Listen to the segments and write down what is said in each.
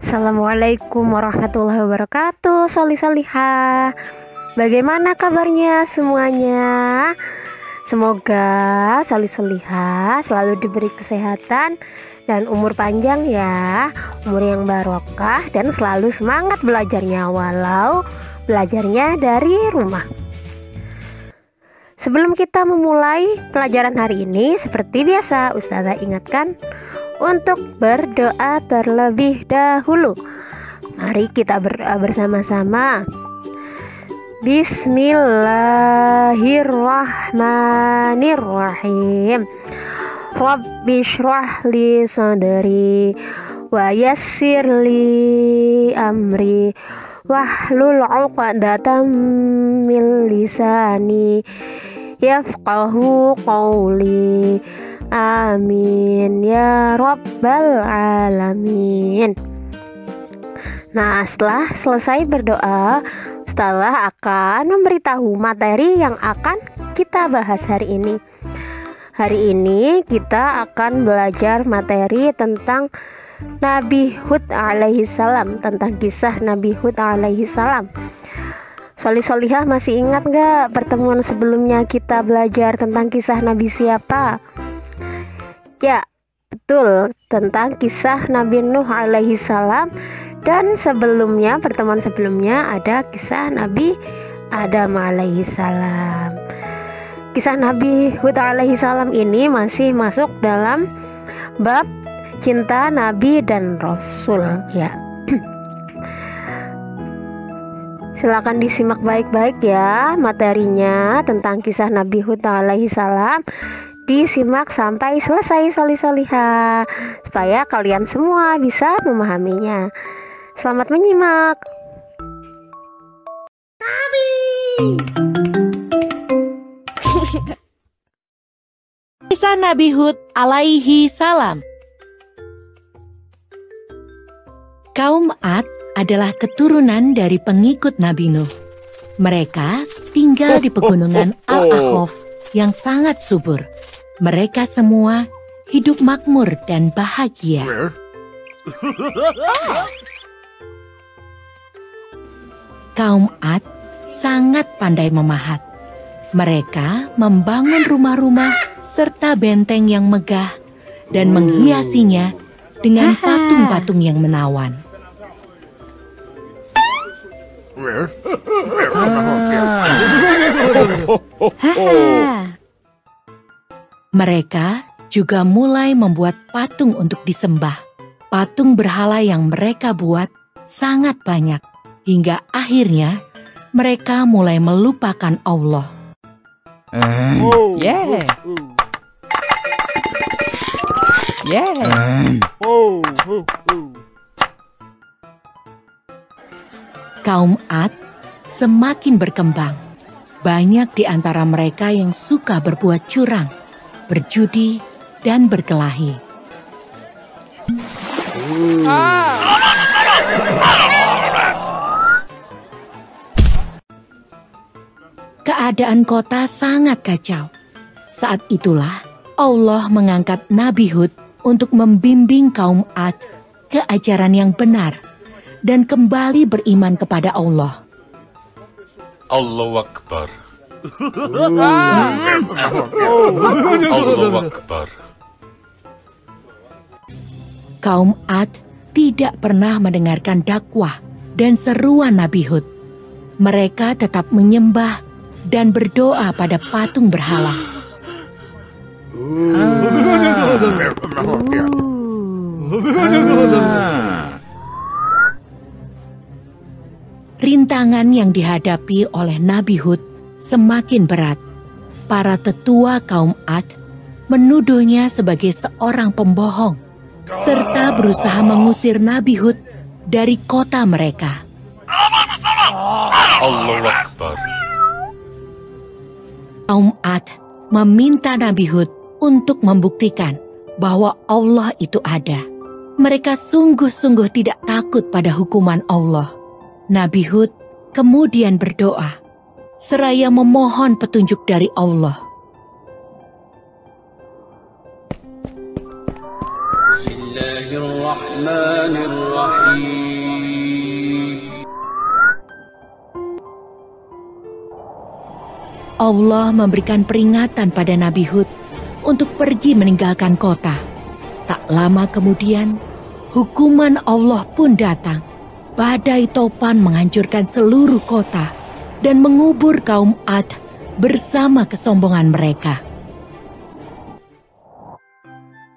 Assalamualaikum warahmatullahi wabarakatuh. Solih-solihah, bagaimana kabarnya semuanya? Semoga solih-solihah selalu diberi kesehatan dan umur panjang ya, umur yang barokah, dan selalu semangat belajarnya walau belajarnya dari rumah. Sebelum kita memulai pelajaran hari ini, seperti biasa Ustazah ingatkan untuk berdoa terlebih dahulu. Mari kita berdoa bersama-sama. Bismillahirrahmanirrahim. Rabbi shrah li sadri wa yassir li amri wahlul 'uqdatam min lisani yafqahu qawli. Amin ya rabbal alamin. Nah, setelah selesai berdoa, Ustazah akan memberitahu materi yang akan kita bahas hari ini. Hari ini kita akan belajar materi tentang Nabi Hud alaihi salam, tentang kisah Nabi Hud alaihi salam. Solih-solihah masih ingat gak pertemuan sebelumnya kita belajar tentang kisah Nabi siapa? Ya, betul, tentang kisah Nabi Nuh alaihi salam. Dan sebelumnya, pertemuan sebelumnya ada kisah Nabi Adam alaihi salam. Kisah Nabi Hud alaihi salam ini masih masuk dalam bab cinta Nabi dan Rasul ya. Silakan disimak baik-baik ya materinya tentang kisah Nabi Hud alaihi salam. Disimak sampai selesai solih-solihah supaya kalian semua bisa memahaminya. Selamat menyimak. Kisah Nabi Hud alaihi salam. Kaum Ad adalah keturunan dari pengikut Nabi Nuh. Mereka tinggal di pegunungan Al-Ahqaf yang sangat subur. Mereka semua hidup makmur dan bahagia. Kaum Ad sangat pandai memahat. Mereka membangun rumah-rumah serta benteng yang megah dan menghiasinya dengan patung-patung yang menawan. Mereka juga mulai membuat patung untuk disembah. Patung berhala yang mereka buat sangat banyak, hingga akhirnya mereka mulai melupakan Allah. Kaum Ad semakin berkembang. Banyak di antara mereka yang suka berbuat curang, berjudi, dan berkelahi. Keadaan kota sangat kacau. Saat itulah Allah mengangkat Nabi Hud untuk membimbing kaum Ad ke ajaran yang benar dan kembali beriman kepada Allah. Allahu Akbar. Allahu Akbar. Kaum Ad tidak pernah mendengarkan dakwah dan seruan Nabi Hud. Mereka tetap menyembah dan berdoa pada patung berhala. Rintangan yang dihadapi oleh Nabi Hud semakin berat. Para tetua kaum Ad menuduhnya sebagai seorang pembohong, serta berusaha mengusir Nabi Hud dari kota mereka. Allahu Akbar. Kaum Ad meminta Nabi Hud untuk membuktikan bahwa Allah itu ada. Mereka sungguh-sungguh tidak takut pada hukuman Allah. Nabi Hud kemudian berdoa, seraya memohon petunjuk dari Allah. الرحمن الرحيم. Allah memberikan peringatan pada Nabi Hud untuk pergi meninggalkan kota. Tak lama kemudian, hukuman Allah pun datang. Badai topan menghancurkan seluruh kota dan mengubur kaum Ad bersama kesombongan mereka.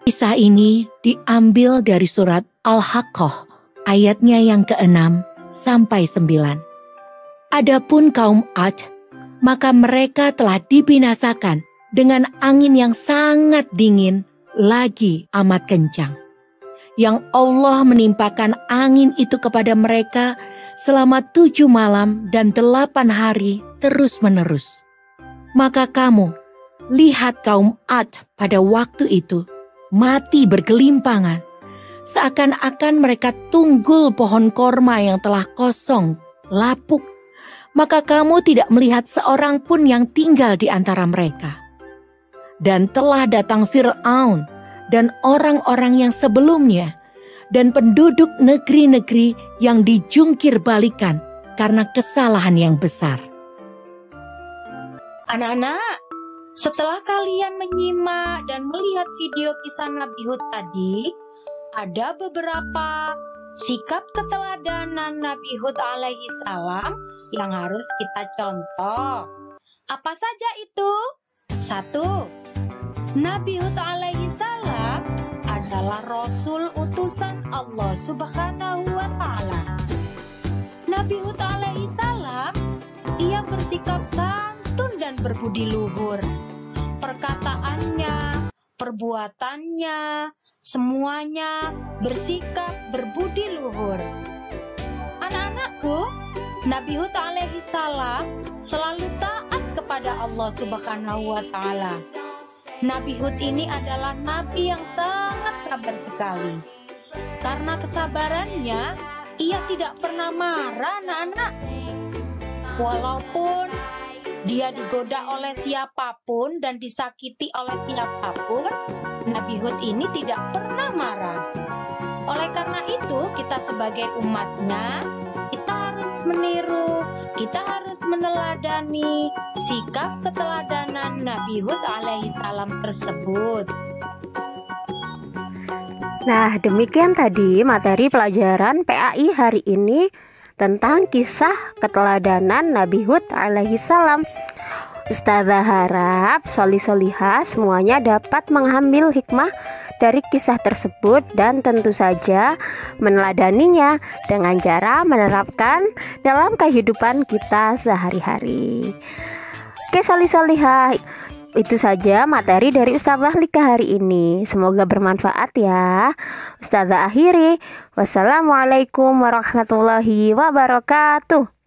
Kisah ini diambil dari surat Al-Haqqah, ayatnya yang ke-6 sampai 9. Adapun kaum Ad, maka mereka telah dibinasakan dengan angin yang sangat dingin lagi amat kencang. Yang Allah menimpakan angin itu kepada mereka selama 7 malam dan 8 hari terus-menerus. Maka kamu, lihat kaum Ad pada waktu itu mati bergelimpangan, seakan-akan mereka tunggul pohon korma yang telah kosong, lapuk. Maka kamu tidak melihat seorang pun yang tinggal di antara mereka. Dan telah datang Fir'aun dan orang-orang yang sebelumnya, dan penduduk negeri-negeri yang dijungkir balikan karena kesalahan yang besar. Anak-anak, setelah kalian menyimak dan melihat video kisah Nabi Hud tadi, ada beberapa sikap keteladanan Nabi Hud alaihi salam yang harus kita contoh. Apa saja itu? 1. Nabi Hud alaihi salam adalah Rasul utusan Allah Subhanahu wa Ta'ala. Nabi Hud alaihi salam, ia bersikap santun dan berbudi luhur. Perkataannya, perbuatannya, semuanya bersikap berbudi luhur. Anak-anakku, Nabi Hud alaihi salam selalu taat kepada Allah Subhanahu wa Ta'ala. Nabi Hud ini adalah nabi yang sangat sabar sekali. Karena kesabarannya, ia tidak pernah marah, anak-anak. Walaupun dia digoda oleh siapapun dan disakiti oleh siapapun, Nabi Hud ini tidak pernah marah. Oleh karena itu, kita sebagai umatnya, kita harus meniru, kita harus meneladani sikap keteladanan Nabi Hud alaihi salam tersebut. Nah, demikian tadi materi pelajaran PAI hari ini tentang kisah keteladanan Nabi Hud alaihi salam. Ustazah harap soli-solihah semuanya dapat mengambil hikmah dari kisah tersebut dan tentu saja meneladaninya dengan cara menerapkan dalam kehidupan kita sehari-hari. Oke soli-solihah, itu saja materi dari Ustazah Lika hari ini. Semoga bermanfaat ya. Ustazah akhiri, wassalamualaikum warahmatullahi wabarakatuh.